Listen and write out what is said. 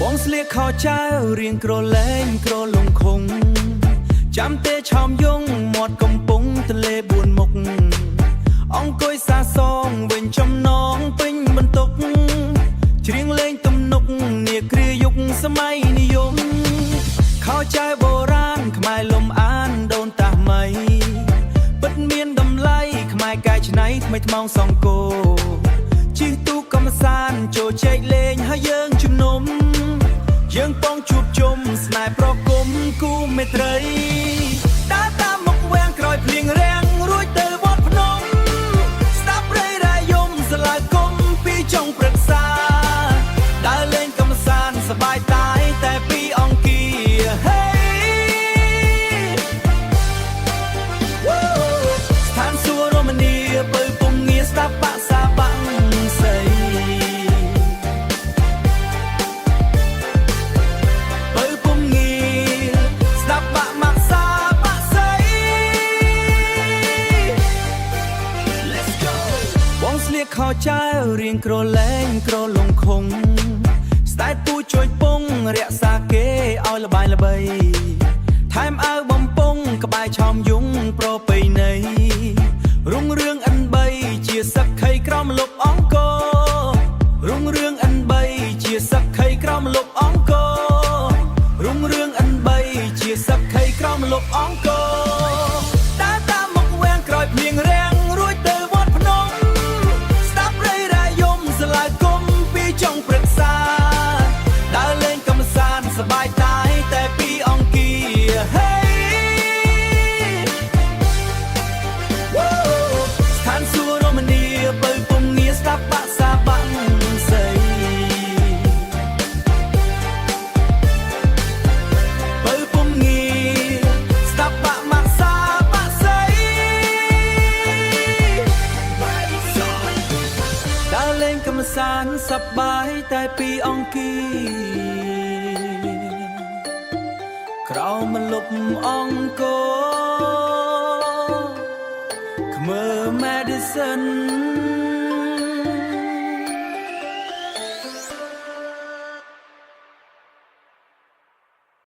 បងស្លៀកខោចៅរៀងក្រលែងក្រលងខងចាំទេឆោមយងមាត់កំពុងទលេ4មុខអង្គុយសាសងវិញចំណងពេញបន្ទុកច្រៀងលេងទំនុកនាគ្រាយុគសម័យនិយមខោចៅបុរាណខ្មែរលំអានដូនតាថ្មីពិតមានតម្លៃខ្មែរកែច្នៃថ្មីថ្មោងសង្គោជិះទូកកំសាន្តចូលជែកលេងហើយយើងជំនុំយើងបងជួបជុំស្នេហ៍ប្រគំគូមេត្រីដើរតាមមុខវាំងក្រោយភ្លៀងរាំងរួចទៅវត្តភ្នំស្ដាប់រៃរាយយំស្លាយគុំពីចុងព្រឹក្សាដើរលេងកំសាន្តសប្បាយតាយតែពីអង្គាស្ថានសួគ៌រមនីបើពុំងារស្ដាប់បាក់សាបាំងស្អីខោចៅរៀងក្រលែងក្រលងខងស្តែតពូជួយពងរក្សាគេឲ្យល្បាយល្បីថែមអាវបំពង់ក្បែរឆោមយងប្រពៃណីរុងរឿងអិនបីជាសក្ខីក្រមលុបអង្គររុងរឿងអិនបីជាសក្ខីក្រមលុបអង្គររុងរឿងអិនបីជាសក្ខីក្រមលុបអង្គរដើរតាមមុខវាំងក្រោយភ្លៀងរាំងរួចទៅវត្តភ្នំចុងព្រឹក្សាដើរលេងកំសាន្តសប្បាយតាយតែពីអង្គាស្ថានសួគ៌រមនីបើពុំងារស្ដាប់បាក់សាបាំងស្អីបើពុំងារស្ដាប់បាក់ម៉ាក់សាបាក់ស្អីដើរលេងកំសាន្តសប្បាយតែពីអង្គាក្រោមលុបអង្គរខ្មើ Madison